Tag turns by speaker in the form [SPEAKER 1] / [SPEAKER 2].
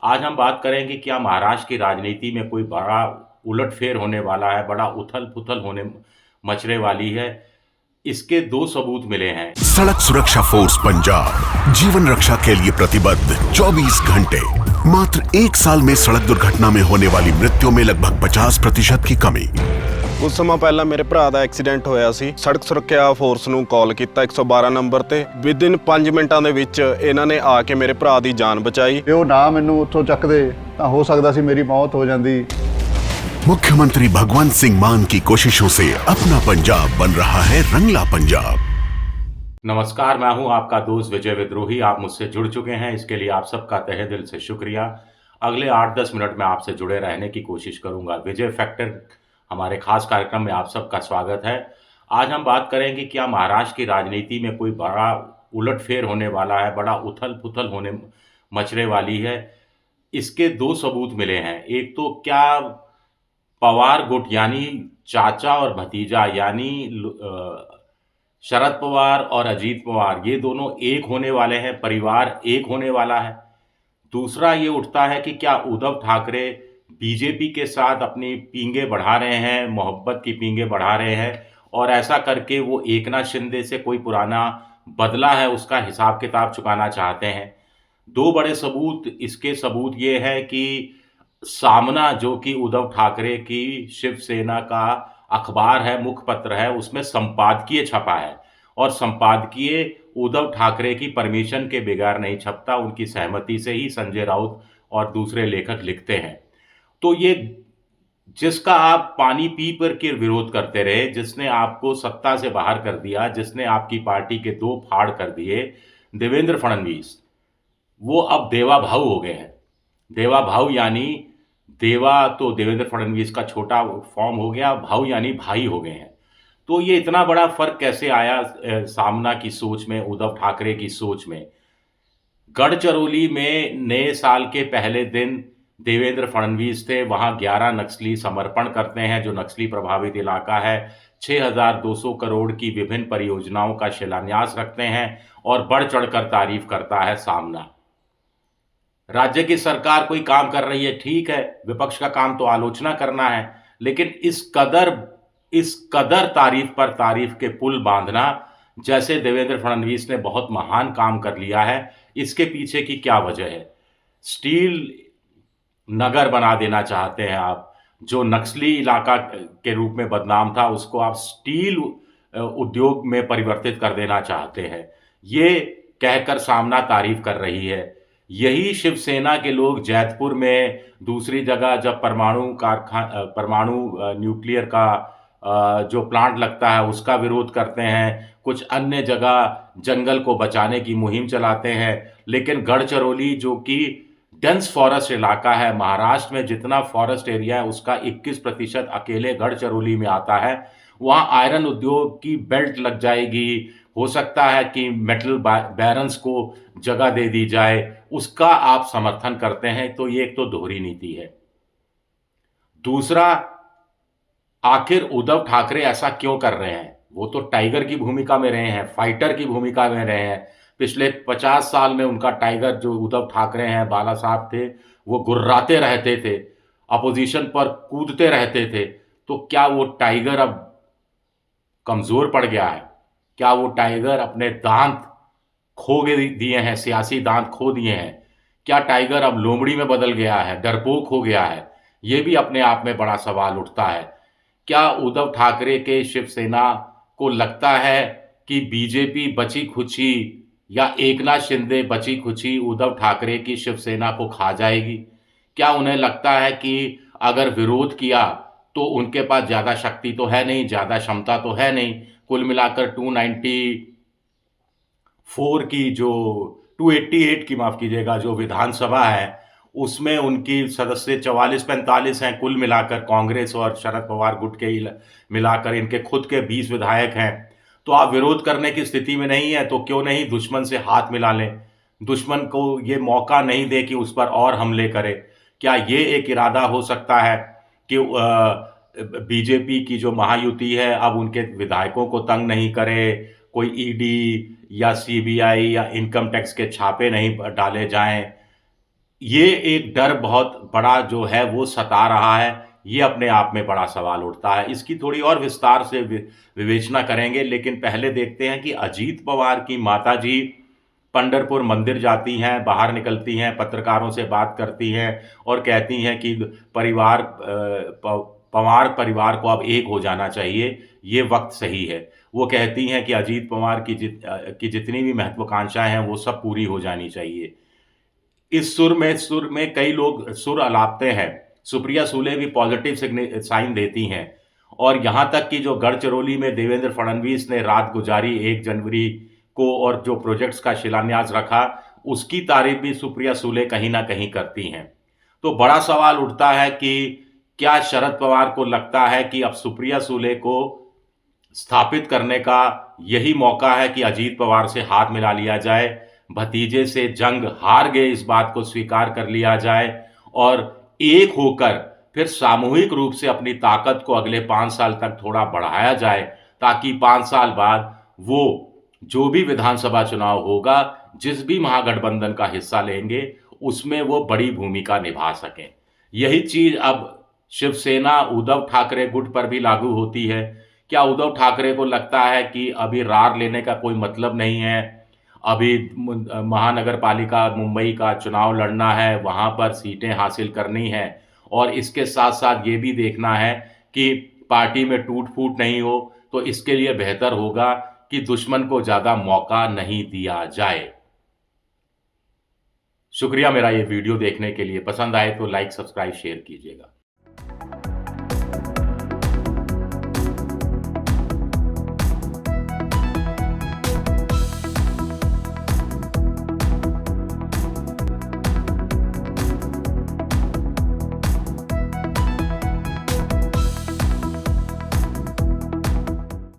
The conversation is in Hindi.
[SPEAKER 1] आज हम बात करेंगे क्या महाराष्ट्र की राजनीति में कोई बड़ा उलटफेर होने वाला है, बड़ा उथल-पुथल होने मचने वाली है। इसके 2 सबूत मिले हैं।
[SPEAKER 2] सड़क सुरक्षा फोर्स पंजाब जीवन रक्षा के लिए प्रतिबद्ध 24 घंटे। मात्र 1 साल में सड़क दुर्घटना में होने वाली मृत्यु में लगभग 50% की कमी।
[SPEAKER 3] ਕੁਝ ਸਮਾਂ ਪਹਿਲਾਂ ਮੇਰੇ ਭਰਾ ਦਾ ਐਕਸੀਡੈਂਟ ਹੋਇਆ ਸੀ। ਸੜਕ ਸੁਰੱਖਿਆ ਫੋਰਸ ਨੂੰ ਕਾਲ ਕੀਤਾ 112 ਨੰਬਰ ਤੇ। ਵਿਦਿਨ 5 ਮਿੰਟਾਂ ਦੇ ਵਿੱਚ ਇਹਨਾਂ ਨੇ ਆ ਕੇ ਮੇਰੇ ਭਰਾ ਦੀ ਜਾਨ ਬਚਾਈ।
[SPEAKER 4] ਜੇ ਉਹ ਨਾ ਮੈਨੂੰ ਉੱਥੋਂ ਚੱਕਦੇ ਤਾਂ ਹੋ ਸਕਦਾ ਸੀ ਮੇਰੀ ਮੌਤ ਹੋ ਜਾਂਦੀ।
[SPEAKER 2] मुख्यमंत्री भगवंत सिंह मान की कोशिशों से अपना पंजाब बन रहा है रंगला पंजाब।
[SPEAKER 1] नमस्कार, मैं हूं आपका दोस्त विजय विद्रोही। आप मुझसे जुड़ चुके हैं, इसके लिए आप सबका तहे दिल से शुक्रिया। अगले 8-10 मिनट में आपसे जुड़े रहने की कोशिश करूंगा। विजय फैक्टर हमारे खास कार्यक्रम में आप सबका स्वागत है। आज हम बात करेंगे क्या महाराष्ट्र की राजनीति में कोई बड़ा उलटफेर होने वाला है, बड़ा उथल-पुथल होने मचने वाली है। इसके 2 सबूत मिले हैं। एक तो क्या पवार गुट यानी चाचा और भतीजा यानी शरद पवार और अजीत पवार ये दोनों एक होने वाले हैं, परिवार एक होने वाला है। दूसरा ये उठता है कि क्या उद्धव ठाकरे बीजेपी के साथ अपनी पींगे बढ़ा रहे हैं, मोहब्बत की पींगे बढ़ा रहे हैं और ऐसा करके वो एकनाथ शिंदे से कोई पुराना बदला है उसका हिसाब किताब चुकाना चाहते हैं। 2 बड़े सबूत इसके सबूत ये है कि सामना जो कि उद्धव ठाकरे की शिवसेना का अखबार है, मुखपत्र है, उसमें संपादकीय छपा है और संपादकीय उद्धव ठाकरे की परमिशन के बगैर नहीं छपता, उनकी सहमति से ही संजय राउत और दूसरे लेखक लिखते हैं। तो ये जिसका आप पानी पी पर के विरोध करते रहे, जिसने आपको सत्ता से बाहर कर दिया, जिसने आपकी पार्टी के 2 फाड़ कर दिए, देवेंद्र फडणवीस, वो अब देवा भाऊ हो गए हैं। देवा भाऊ यानी देवा तो देवेंद्र फडणवीस का छोटा फॉर्म हो गया, भाऊ यानी भाई हो गए हैं। तो ये इतना बड़ा फर्क कैसे आया सामना की सोच में, उद्धव ठाकरे की सोच में। गढ़चिरौली में नए साल के पहले दिन देवेंद्र फडणवीस थे, वहां 11 नक्सली समर्पण करते हैं, जो नक्सली प्रभावित इलाका है। 6,200 करोड़ की विभिन्न परियोजनाओं का शिलान्यास रखते हैं और बढ़ चढ़कर तारीफ करता है सामना। राज्य की सरकार कोई काम कर रही है, ठीक है, विपक्ष का काम तो आलोचना करना है, लेकिन इस कदर तारीफ पर तारीफ के पुल बांधना, जैसे देवेंद्र फडणवीस ने बहुत महान काम कर लिया है, इसके पीछे की क्या वजह है? स्टील नगर बना देना चाहते हैं आप, जो नक्सली इलाका के रूप में बदनाम था, उसको आप स्टील उद्योग में परिवर्तित कर देना चाहते हैं। ये कहकर सामना तारीफ कर रही है। यही शिवसेना के लोग जैतपुर में, दूसरी जगह जब परमाणु न्यूक्लियर का जो प्लांट लगता है उसका विरोध करते हैं, कुछ अन्य जगह जंगल को बचाने की मुहिम चलाते हैं। लेकिन गढ़चिरौली जो कि डेंस फॉरेस्ट इलाका है, महाराष्ट्र में जितना फॉरेस्ट एरिया है उसका 21% अकेले गढ़चिरौली में आता है। वहाँ आयरन उद्योग की बेल्ट लग जाएगी, हो सकता है कि मेटल बैरन्स को जगह दे दी जाए, उसका आप समर्थन करते हैं। तो ये एक तो दोहरी नीति है। दूसरा, आखिर उद्धव ठाकरे ऐसा क्यों कर रहे हैं? वो तो टाइगर की भूमिका में रहे हैं, फाइटर की भूमिका में रहे हैं। पिछले 50 साल में उनका टाइगर जो उद्धव ठाकरे हैं, बाला साहब थे, वो गुर्राते रहते थे, अपोजिशन पर कूदते रहते थे। तो क्या वो टाइगर अब कमजोर पड़ गया है? क्या वो टाइगर अपने दांत खो दिए हैं, सियासी दांत खो दिए हैं? क्या टाइगर अब लोमड़ी में बदल गया है, डरपोक हो गया है? ये भी अपने आप में बड़ा सवाल उठता है। क्या उद्धव ठाकरे के शिवसेना को लगता है कि बीजेपी बची खुची या एकनाथ शिंदे बची खुची उद्धव ठाकरे की शिवसेना को खा जाएगी? क्या उन्हें लगता है कि अगर विरोध किया तो उनके पास ज़्यादा शक्ति तो है नहीं, ज़्यादा क्षमता तो है नहीं? कुल मिलाकर 288 की माफ़ कीजिएगा, जो विधानसभा है उसमें उनकी सदस्य 44-45 हैं कुल मिलाकर। कांग्रेस और शरद पवार गुट के मिलाकर इनके खुद के 20 विधायक हैं। तो आप विरोध करने की स्थिति में नहीं है तो क्यों नहीं दुश्मन से हाथ मिला लें, दुश्मन को ये मौका नहीं दे कि उस पर और हमले करे। क्या ये एक इरादा हो सकता है कि बीजेपी की जो महायुति है अब उनके विधायकों को तंग नहीं करे, कोई ईडी या सीबीआई या इनकम टैक्स के छापे नहीं डाले जाएं, ये एक डर बहुत बड़ा जो है वो सता रहा है, ये अपने आप में बड़ा सवाल उठता है। इसकी थोड़ी और विस्तार से विवेचना करेंगे, लेकिन पहले देखते हैं कि अजीत पवार की माताजी पंढरपुर मंदिर जाती हैं, बाहर निकलती हैं, पत्रकारों से बात करती हैं और कहती हैं कि पवार परिवार को अब एक हो जाना चाहिए, ये वक्त सही है। वो कहती हैं कि अजीत पवार की जितनी भी महत्वाकांक्षाएं हैं वो सब पूरी हो जानी चाहिए। इस सुर में कई लोग सुर अलापते हैं। सुप्रिया सूले भी पॉजिटिव साइन देती हैं और यहाँ तक कि जो गढ़चिरौली में देवेंद्र फडणवीस ने रात गुजारी 1 जनवरी को और जो प्रोजेक्ट्स का शिलान्यास रखा, उसकी तारीफ भी सुप्रिया सूले कहीं ना कहीं करती हैं। तो बड़ा सवाल उठता है कि क्या शरद पवार को लगता है कि अब सुप्रिया सूले को स्थापित करने का यही मौका है कि अजीत पवार से हाथ मिला लिया जाए, भतीजे से जंग हार गए इस बात को स्वीकार कर लिया जाए और एक होकर फिर सामूहिक रूप से अपनी ताकत को अगले 5 साल तक थोड़ा बढ़ाया जाए, ताकि 5 साल बाद वो जो भी विधानसभा चुनाव होगा, जिस भी महागठबंधन का हिस्सा लेंगे, उसमें वो बड़ी भूमिका निभा सकें। यही चीज अब शिवसेना उद्धव ठाकरे गुट पर भी लागू होती है। क्या उद्धव ठाकरे को लगता है कि अभी रार लेने का कोई मतलब नहीं है, अभी महानगर पालिका मुंबई का चुनाव लड़ना है, वहां पर सीटें हासिल करनी है और इसके साथ साथ ये भी देखना है कि पार्टी में टूट फूट नहीं हो, तो इसके लिए बेहतर होगा कि दुश्मन को ज़्यादा मौका नहीं दिया जाए। शुक्रिया मेरा ये वीडियो देखने के लिए। पसंद आए तो लाइक, सब्सक्राइब, शेयर कीजिएगा।